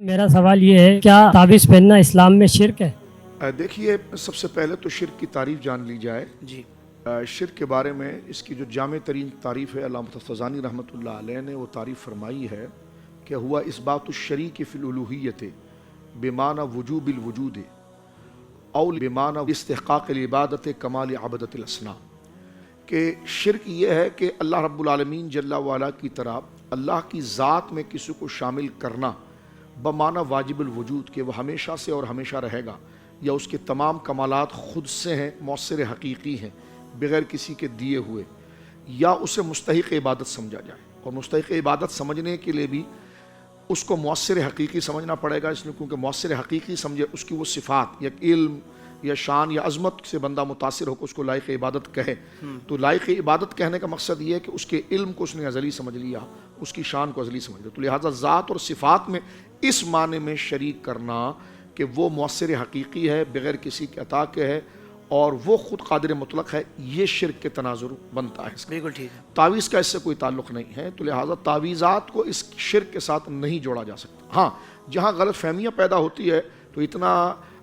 میرا سوال یہ ہے، کیا تعویذ پہننا اسلام میں شرک ہے؟ دیکھیے، سب سے پہلے تو شرک کی تعریف جان لی جائے۔ جی شرک کے بارے میں اس کی جو جامع ترین تعریف ہے، علامہ تفتزانی رحمۃ اللہ علیہ نے وہ تعریف فرمائی ہے کہ ہوا اثبات الشریک فی الالوہیت بمعنی وجوب الوجود او بمعنی استحقاق العبادت کمال عبادت الاصنام، کہ شرک یہ ہے کہ اللہ رب العالمین جل وعلا کی طرح اللہ کی ذات میں کسی کو شامل کرنا بمعنی واجب الوجود، کہ وہ ہمیشہ سے اور ہمیشہ رہے گا، یا اس کے تمام کمالات خود سے ہیں، مؤثر حقیقی ہیں بغیر کسی کے دیے ہوئے، یا اسے مستحق عبادت سمجھا جائے۔ اور مستحق عبادت سمجھنے کے لیے بھی اس کو مؤثر حقیقی سمجھنا پڑے گا، اس لیے کیونکہ مؤثر حقیقی سمجھے اس کی وہ صفات یا علم یا شان یا عظمت سے بندہ متاثر ہو کہ اس کو لائق عبادت کہے۔ تو لائق عبادت کہنے کا مقصد یہ ہے کہ اس کے علم کو اس نے ازلی سمجھ لیا، اس کی شان کو ازلی سمجھ لیا۔ تو لہٰذا ذات اور صفات میں اس معنی میں شریک کرنا کہ وہ مؤثر حقیقی ہے، بغیر کسی کے عطا کے ہے، اور وہ خود قادر مطلق ہے، یہ شرک کے تناظر بنتا ہے۔ بالکل ٹھیک ہے۔ تعویذ کا اس سے کوئی تعلق نہیں ہے، تو لہٰذا تعویذات کو اس شرک کے ساتھ نہیں جوڑا جا سکتا۔ ہاں، جہاں غلط فہمیاں پیدا ہوتی ہے تو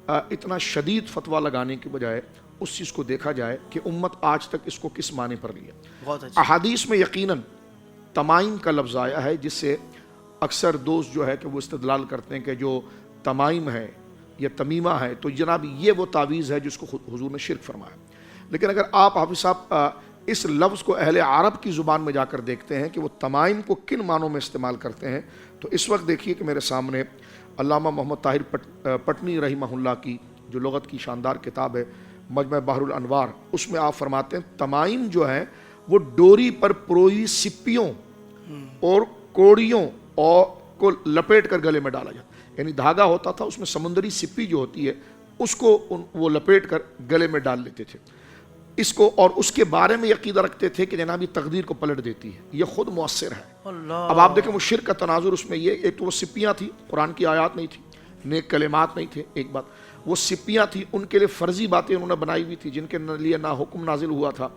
اتنا شدید فتویٰ لگانے کی بجائے اس چیز کو دیکھا جائے کہ امت آج تک اس کو کس معنی پر لیا۔ بہت اچھا۔ احادیث میں یقیناً تمائم کا لفظ آیا ہے، جس سے اکثر دوست جو ہے کہ وہ استدلال کرتے ہیں کہ جو تمائم ہے یا تمیمہ ہے تو جناب یہ وہ تعویذ ہے جس کو حضور نے شرک فرمایا۔ لیکن اگر آپ حافظ صاحب اس لفظ کو اہل عرب کی زبان میں جا کر دیکھتے ہیں کہ وہ تمائم کو کن معنوں میں استعمال کرتے ہیں، تو اس وقت دیکھیے کہ میرے سامنے علامہ محمد طاہر پٹنی رحمہ اللہ کی جو لغت کی شاندار کتاب ہے مجمع بحر الانوار، اس میں آپ فرماتے ہیں تمائم جو ہیں وہ ڈوری پر پروئی سپیوں اور کوڑیوں کو لپیٹ کر گلے میں ڈالا جاتا، یعنی دھاگا ہوتا تھا، اس میں سمندری سپی جو ہوتی ہے اس کو وہ لپیٹ کر گلے میں ڈال لیتے تھے اس کو، اور اس کے بارے میں عقیدہ رکھتے تھے کہ جناب یہ تقدیر کو پلٹ دیتی ہے، یہ خود مؤثر ہے۔ اللہ، اب آپ دیکھیں وہ شرک کا تناظر اس میں یہ، ایک تو وہ سپیاں تھیں، قرآن کی آیات نہیں تھی، نیک کلمات نہیں تھے، ایک بات وہ سپیاں تھیں، ان کے لیے فرضی باتیں انہوں نے بنائی ہوئی تھی جن کے لیے نہ حکم نازل ہوا تھا،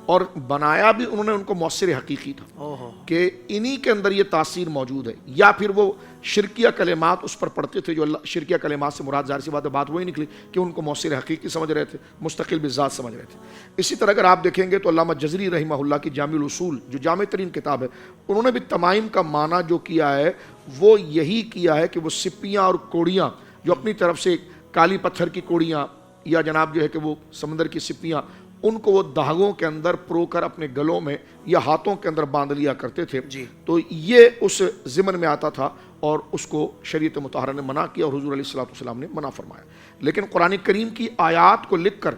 اور بنایا بھی انہوں نے ان کو مؤثر حقیقی تھا کہ انہی کے اندر یہ تاثیر موجود ہے، یا پھر وہ شرکیہ کلمات اس پر پڑھتے تھے، جو اللہ شرکیہ کلمات سے مراد ظاہر سی بات وہی نکلی کہ ان کو مؤثر حقیقی سمجھ رہے تھے، مستقل بالذات سمجھ رہے تھے۔ اسی طرح اگر آپ دیکھیں گے تو علامہ جزری رحمہ اللہ کی جامع الاصول جو جامع ترین کتاب ہے، انہوں نے بھی تمائم کا معنی جو کیا ہے وہ یہی کیا ہے کہ وہ سپیاں اور کوڑیاں جو اپنی طرف سے کالی پتھر کی کوڑیاں یا جناب جو ہے کہ وہ سمندر کی سپیاں، ان کو وہ دھاگوں کے اندر پرو کر اپنے گلوں میں یا ہاتھوں کے اندر باندھ لیا کرتے تھے، تو یہ اس ضمن میں آتا تھا اور اس کو شریعت مطہرہ نے منع کیا اور حضور علیہ الصلوۃ والسلام نے منع فرمایا۔ لیکن قرآن کریم کی آیات کو لکھ کر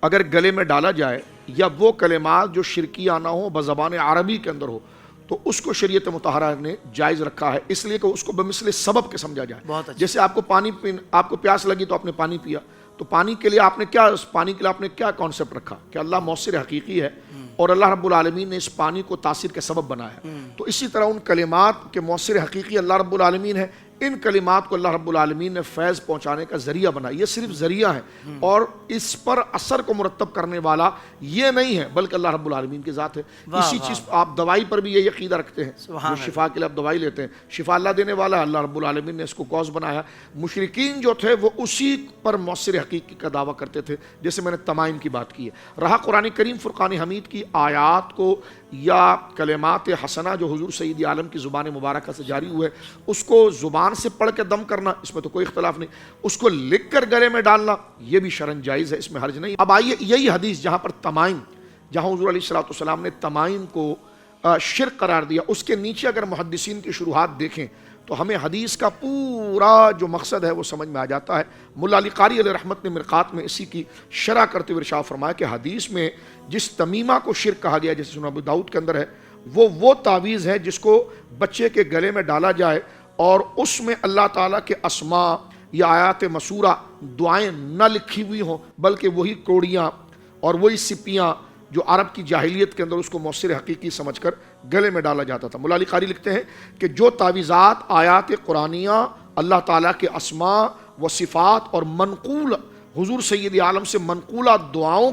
اگر گلے میں ڈالا جائے یا وہ کلمات جو شرکیہ نہ ہو بزبان عربی کے اندر ہو تو اس کو شریعت مطہرہ نے جائز رکھا ہے، اس لیے کہ اس کو بمثل سبب کے سمجھا جائے۔ جیسے آپ کو پیاس لگی تو آپ نے پانی پیا، تو پانی کے لیے آپ نے کیا کانسیپٹ رکھا کہ اللہ مؤثر حقیقی ہے اور اللہ رب العالمین نے اس پانی کو تاثیر کے سبب بنایا۔ تو اسی طرح ان کلمات کے مؤثر حقیقی اللہ رب العالمین ہے، ان کلمات کو اللہ رب العالمین نے فیض پہنچانے کا ذریعہ بنایا، یہ صرف ذریعہ ہے اور اس پر اثر کو مرتب کرنے والا یہ نہیں ہے بلکہ اللہ رب العالمین کی ذات ہے۔ اسی چیز آپ دوائی پر بھی یہ عقیدہ رکھتے ہیں، جو شفا کے لیے آپ دوائی لیتے ہیں، شفا اللہ دینے والا ہے، اللہ رب العالمین نے اس کو کاز بنایا۔ مشرکین جو تھے وہ اسی پر مؤثر حقیقی کا دعویٰ کرتے تھے، جیسے میں نے تمائم کی بات کی ہے۔ رہا قرآن کریم فرقان حمید کی آیات کو یا کلمات حسنہ جو حضور سید عالم کی زبان مبارکہ سے جاری ہوئے اس کو زبان سے پڑھ کے دم کرنا، اس میں تو کوئی اختلاف نہیں، اس کو لکھ کر گلے میں ڈالنا یہ بھی شرعاً جائز ہے، اس میں حرج نہیں۔ اب آئیے یہی حدیث جہاں پر تمائم، جہاں حضور علیہ الصلوۃ والسلام نے تمائم کو شرک قرار دیا، اس کے نیچے اگر محدثین کی شروحات دیکھیں تو ہمیں حدیث کا پورا جو مقصد ہے وہ سمجھ میں آ جاتا ہے۔ مولا علی قاری علیہ رحمت نے مرقات میں اسی کی شرح کرتے ہوئے ارشاد فرمایا کہ حدیث میں جس تمیمہ کو شرک کہا گیا جیسے سنن ابو داؤد کے اندر ہے، وہ تعویذ ہے جس کو بچے کے گلے میں ڈالا جائے اور اس میں اللہ تعالیٰ کے اسماء یا آیات مسورہ دعائیں نہ لکھی ہوئی ہوں بلکہ وہی کوڑیاں اور وہی سپیاں جو عرب کی جاہلیت کے اندر اس کو مؤثر حقیقی سمجھ کر گلے میں ڈالا جاتا تھا۔ مولا علی قاری لکھتے ہیں کہ جو تعویذات آیات قرآنیہ اللہ تعالیٰ کے اسماء و صفات اور منقول حضور سید عالم سے منقولہ دعاؤں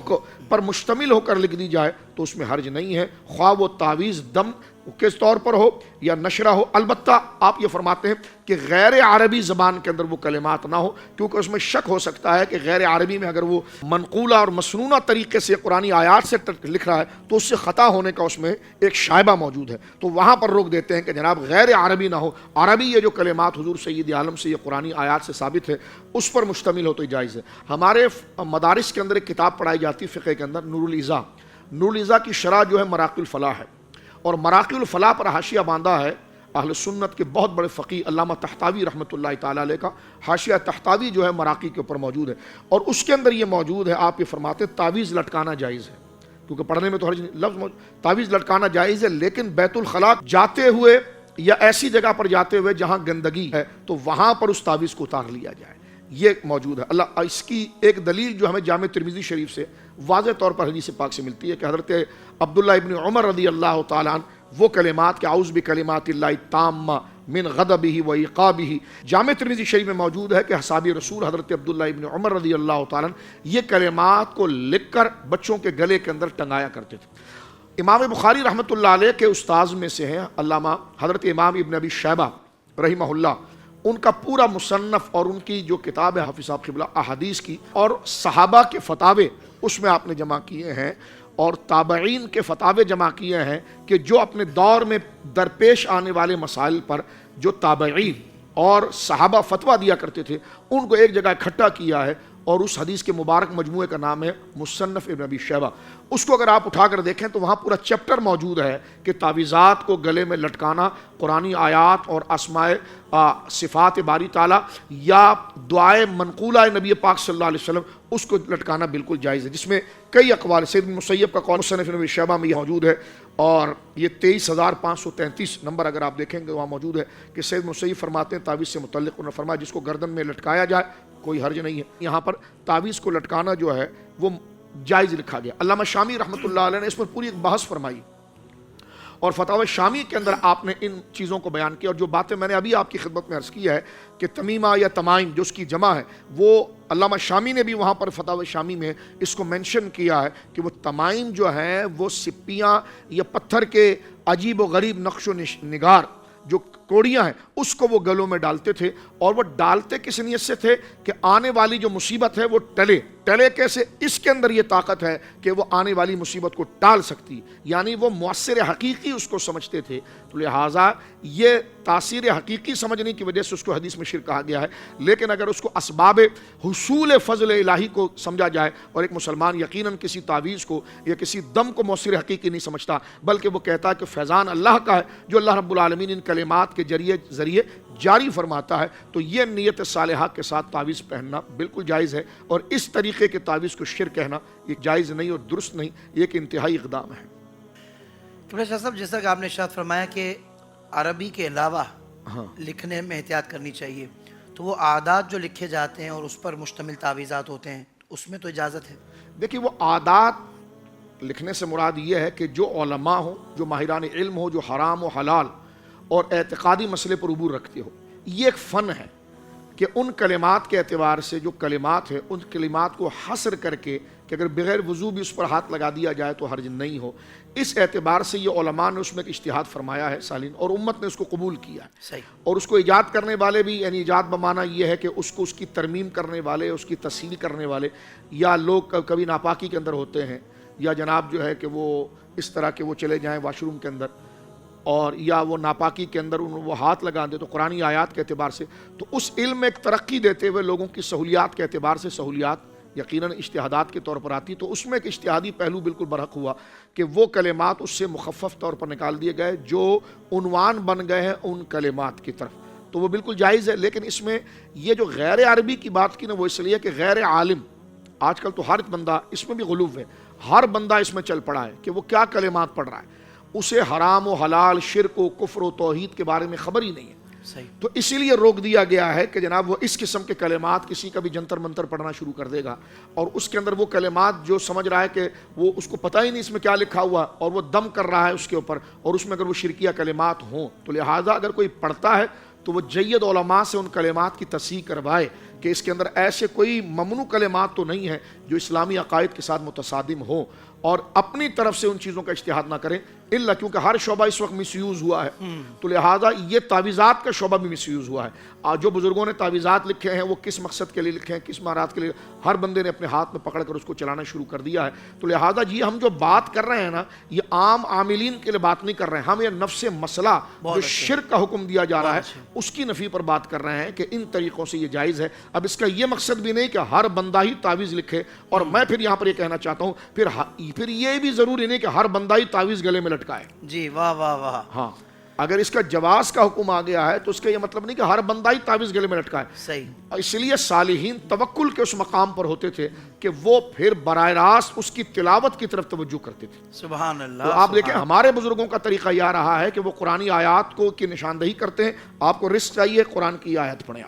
پر مشتمل ہو کر لکھ دی جائے تو اس میں حرج نہیں ہے، خواہ وہ تعویذ دم کس طور پر ہو یا نشرہ ہو۔ البتہ آپ یہ فرماتے ہیں کہ غیر عربی زبان کے اندر وہ کلمات نہ ہو، کیونکہ اس میں شک ہو سکتا ہے کہ غیر عربی میں اگر وہ منقولہ اور مسنونہ طریقے سے قرآنی آیات سے لکھ رہا ہے تو اس سے خطا ہونے کا اس میں ایک شائبہ موجود ہے، تو وہاں پر روک دیتے ہیں کہ جناب غیر عربی نہ ہو، عربی یہ جو کلمات حضور سید عالم سے یہ قرآنی آیات سے ثابت ہے اس پر مشتمل ہو تو جائز ہے۔ ہمارے مدارس کے اندر ایک کتاب پڑھائی جاتی ہے فقہ کے اندر، نور الازا۔ نور الازا کی شرح جو ہے مراقی الفلاح ہے، اور مراقی الفلاح پر حاشیہ باندھا ہے اہل سنت کے بہت بڑے فقیہ علامہ طحطاوی رحمۃ اللہ تعالی علیہ کا حاشیہ طحطاوی جو ہے مراقی کے اوپر موجود ہے، اور اس کے اندر یہ موجود ہے، آپ یہ فرماتے ہیں تعویذ لٹکانا جائز ہے، کیونکہ پڑھنے میں تو ہر لفظ تعویذ لٹکانا جائز ہے، لیکن بیت الخلاء جاتے ہوئے یا ایسی جگہ پر جاتے ہوئے جہاں گندگی ہے تو وہاں پر اس تعویذ کو اتار لیا جائے، یہ موجود ہے۔ اللہ اس کی ایک دلیل جو ہمیں جامع ترمذی شریف سے واضح طور پر حدیث پاک سے ملتی ہے کہ حضرت عبداللہ ابن عمر رضی اللہ تعالیٰ عنہ وہ کلمات کہ اعوذ بکلمات اللہ التامہ من غضبہ و عقابہ، جامع ترمذی شریف میں موجود ہے کہ اصحابی رسول حضرت عبداللہ ابن عمر رضی اللہ تعالیٰ عنہ یہ کلمات کو لکھ کر بچوں کے گلے کے اندر ٹنگایا کرتے تھے۔ امام بخاری رحمۃ اللہ علیہ کے استاذ میں سے ہیں علامہ حضرت امام ابن ابی شیبہ رحمہ اللہ، ان کا پورا مصنف اور ان کی جو کتاب ہے حافظ صاحب قبلہ احادیث کی اور صحابہ کے فتاوے اس میں آپ نے جمع کیے ہیں، اور تابعین کے فتاوے جمع کیے ہیں کہ جو اپنے دور میں درپیش آنے والے مسائل پر جو تابعین اور صحابہ فتویٰ دیا کرتے تھے ان کو ایک جگہ اکٹھا کیا ہے، اور اس حدیث کے مبارک مجموعے کا نام ہے مصنف ابن ابی شیبہ۔ اس کو اگر آپ اٹھا کر دیکھیں تو وہاں پورا چیپٹر موجود ہے کہ تعویذات کو گلے میں لٹکانا قرآنی آیات اور اسماء صفات باری تعالیٰ یا دعائے منقولہ نبی پاک صلی اللہ علیہ وسلم اس کو لٹکانا بالکل جائز ہے، جس میں کئی اقوال سید بن مسیب کا قول مصنف ابن ابی شیبہ میں یہ موجود ہے، اور یہ 23,533 نمبر اگر آپ دیکھیں گے وہاں موجود ہے کہ سید مسیب فرماتے ہیں تعویذ سے متعلق انہوں نے فرمایا جس کو گردن میں لٹکایا جائے کوئی حرج نہیں ہے۔ یہاں پر تعویذ کو لٹکانا جو ہے وہ جائز لکھا گیا۔ علامہ شامی رحمۃ اللہ علیہ نے اس پر پوری ایک بحث فرمائی، اور فتاوی شامی کے اندر آپ نے ان چیزوں کو بیان کیا، اور جو باتیں میں نے ابھی آپ کی خدمت میں عرض کی ہے کہ تمیمہ یا تمائم جو اس کی جمع ہے وہ علامہ شامی نے بھی وہاں پر فتاوی شامی میں اس کو مینشن کیا ہے کہ وہ تمائم جو ہیں وہ سپیاں یا پتھر کے عجیب و غریب نقش و نگار جو کوڑیاں ہیں اس کو وہ گلوں میں ڈالتے تھے، اور وہ ڈالتے کس نیت سے تھے کہ آنے والی جو مصیبت ہے وہ ٹلے کیسے، اس کے اندر یہ طاقت ہے کہ وہ آنے والی مصیبت کو ٹال سکتی، یعنی وہ مؤثر حقیقی اس کو سمجھتے تھے، تو لہٰذا یہ تاثیر حقیقی سمجھنے کی وجہ سے اس کو حدیث میں شرک کہا گیا ہے۔ لیکن اگر اس کو اسباب حصول فضل الہی کو سمجھا جائے، اور ایک مسلمان یقیناً کسی تعویذ کو یا کسی دم کو مؤثر حقیقی نہیں سمجھتا بلکہ وہ کہتا ہے کہ فیضان اللہ کا ہے جو اللہ رب العالمین ان کلمات کے ذریعے جاری فرماتا ہے، تو یہ نیت صالحہ کے ساتھ تعویذ پہننا بالکل جائز ہے، اور اس طریقے کے تعویذ کو شرک کہنا یہ جائز نہیں اور درست نہیں، یہ ایک انتہائی اقدام ہے۔ قبلہ شاہ صاحب جیسا کہ آپ نے ارشاد فرمایا کہ عربی کے علاوہ لکھنے میں احتیاط کرنی چاہیے، تو وہ عادات جو لکھے جاتے ہیں اور اس پر مشتمل تعویذات ہوتے ہیں اس میں تو اجازت ہے؟ دیکھیے وہ عادات لکھنے سے مراد یہ ہے کہ جو علماء ہوں، جو ماہران علم ہو، جو حرام و حلال اور اعتقادی مسئلے پر عبور رکھتے ہو، یہ ایک فن ہے کہ ان کلمات کے اعتبار سے جو کلمات ہے ان کلمات کو حصر کر کے کہ اگر بغیر وضو بھی اس پر ہاتھ لگا دیا جائے تو حرج نہیں ہو، اس اعتبار سے یہ علماء نے اس میں ایک اجتہاد فرمایا ہے سالین، اور امت نے اس کو قبول کیا ہے۔ صحیح۔ اور اس کو ایجاد کرنے والے بھی، یعنی ایجاد بمانا یہ ہے کہ اس کو اس کی ترمیم کرنے والے، اس کی تصحیح کرنے والے، یا لوگ کبھی ناپاکی کے اندر ہوتے ہیں، یا جناب جو ہے کہ وہ اس طرح کے وہ چلے جائیں واش روم کے اندر اور یا وہ ناپاکی کے اندر وہ ہاتھ لگا دے، تو قرآنی آیات کے اعتبار سے تو اس علم میں ایک ترقی دیتے ہوئے لوگوں کی سہولیات کے اعتبار سے سہولیات یقیناً اجتہادات کے طور پر آتی، تو اس میں ایک اجتہادی پہلو بالکل برحق ہوا کہ وہ کلمات اس سے مخفف طور پر نکال دیے گئے جو عنوان بن گئے ہیں ان کلمات کی طرف، تو وہ بالکل جائز ہے۔ لیکن اس میں یہ جو غیر عربی کی بات کی نا وہ اس لیے کہ غیر عالم آج کل تو ہر بندہ اس میں بھی غلو ہے، ہر بندہ اس میں چل پڑا ہے کہ وہ کیا کلمات پڑھ رہا ہے، اسے حرام و حلال، شرک و کفر و توحید کے بارے میں خبر ہی نہیں ہے۔ صحیح۔ تو اسی لیے روک دیا گیا ہے کہ جناب وہ اس قسم کے کلمات کسی کا بھی جنتر منتر پڑھنا شروع کر دے گا، اور اس کے اندر وہ کلمات جو سمجھ رہا ہے کہ وہ اس کو پتہ ہی نہیں اس میں کیا لکھا ہوا، اور وہ دم کر رہا ہے اس کے اوپر، اور اس میں اگر وہ شرکیہ کلمات ہوں تو لہٰذا اگر کوئی پڑھتا ہے تو وہ جید علماء سے ان کلمات کی تصحیح کروائے کہ اس کے اندر ایسے کوئی ممنوع کلمات تو نہیں ہیں جو اسلامی عقائد کے ساتھ متصادم ہوں، اور اپنی طرف سے ان چیزوں کا اجتہاد نہ کریں، الا کیونکہ ہر شعبہ اس وقت مس یوز ہوا ہے، تو لہٰذا یہ تعویذات کا شعبہ بھی مس یوز ہوا ہے۔ جو بزرگوں نے تعویذات لکھے ہیں وہ کس مقصد کے لیے لکھے ہیں، کس مہارت کے لیے، ہر بندے نے اپنے ہاتھ میں پکڑ کر اس کو چلانا شروع کر دیا ہے۔ تو لہٰذا یہ ہم جو بات کر رہے ہیں نا، یہ عام عاملین کے لیے بات نہیں کر رہے ہیں، ہم یہ نفس مسئلہ جو شرک کا حکم دیا جا رہا ہے اس کی نفی پر بات کر رہے ہیں کہ ان طریقوں سے یہ جائز ہے۔ اب اس کا یہ مقصد بھی نہیں کہ ہر بندہ ہی تعویذ لکھے، اور میں پھر یہاں پر یہ کہنا چاہتا ہوں پھر یہ بھی ضروری نہیں کہ ہر بندہ ہی تعویذ گلے میں لٹکائے۔ جی واہ واہ واہ، ہاں، اگر اس کا جواز کا حکم آ گیا ہے تو اس کا یہ مطلب نہیں کہ ہر بندہ ہی تعویذ گلے میں لٹکائے۔ صحیح۔ اس لیے صالحین توکل کے اس مقام پر ہوتے تھے کہ وہ پھر براہ راست اس کی تلاوت کی طرف توجہ کرتے تھے۔ سبحان اللہ۔ تو آپ دیکھیں ہمارے بزرگوں کا طریقہ یہ رہا ہے کہ وہ قرآنی آیات کو کی نشاندہی کرتے ہیں، آپ کو رزق چاہیے قرآن کی آیت پڑھیں،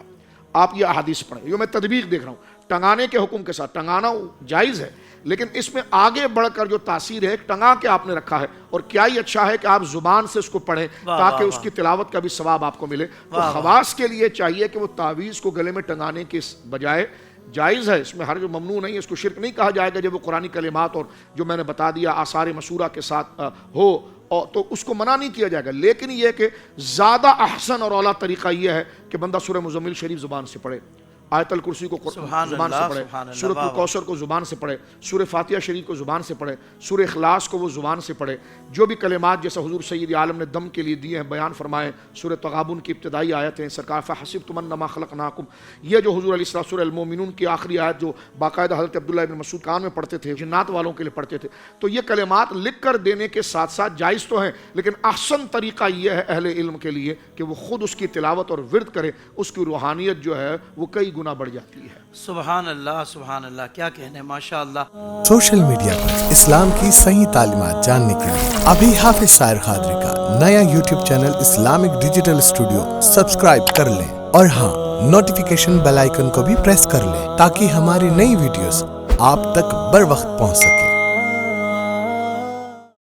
آپ یہ احادیث پڑھیں۔ یہ میں تطبیق دیکھ رہا ہوں ٹنگانے کے حکم کے ساتھ، ٹنگانا جائز ہے لیکن اس میں آگے بڑھ کر جو تاثیر ہے ٹنگا کے آپ نے رکھا ہے، اور کیا ہی اچھا ہے کہ آپ زبان سے اس کو پڑھیں تاکہ اس کی تلاوت کا بھی ثواب آپ کو ملے۔ تو خواص کے لیے چاہیے کہ وہ تعویذ کو گلے میں ٹنگانے کے بجائے جائز ہے، اس میں ہر جو ممنوع نہیں ہے، اس کو شرک نہیں کہا جائے گا جب وہ قرآنی کلمات اور جو میں نے بتا دیا آثار مسورہ کے ساتھ ہو، اور تو اس کو منع نہیں کیا جائے گا، لیکن یہ کہ زیادہ احسن اور اعلیٰ طریقہ یہ ہے کہ بندہ سورہ مزمل شریف زبان سے پڑھے، آیت الکرسی کو زبان سے پڑھے، سورۃ الکوثر کو زبان سے پڑھے، سورہ فاتحہ شریف کو زبان سے پڑھے، سورہ اخلاص کو وہ زبان سے پڑھے، جو بھی کلمات جیسا حضور سید عالم نے دم کے لیے دیے ہیں بیان فرمائے، سورہ تغابن کی ابتدائی آیت ہیں، سرکار فحسبتم انما خلقناکم، یہ جو حضور علیہ السلام سورہ المومنون کی آخری آیت جو باقاعدہ حضرت عبداللہ ابن مسعود کان میں پڑھتے تھے، جنات والوں کے لیے پڑھتے تھے، تو یہ کلمات لکھ کر دینے کے ساتھ ساتھ جائز تو ہیں، لیکن احسن طریقہ یہ ہے اہل علم کے لیے کہ وہ خود اس کی تلاوت اور ورد کرے، اس کی روحانیت جو ہے وہ کئی گنا بڑھ جاتی ہے۔ سبحان اللہ سبحان اللہ، کیا کہنے، ماشاء اللہ۔ سوشل میڈیا پر اسلام کی صحیح تعلیمات جاننے کے لیے ابھی حافظ سائر قادری کا نیا YouTube channel Islamic digital studio subscribe کر لیں، اور ہاں نوٹیفیکیشن بیل آئیکن کو بھی پریس کر لیں تاکہ ہماری نئی ویڈیوز آپ تک بر وقت پہنچ سکیں۔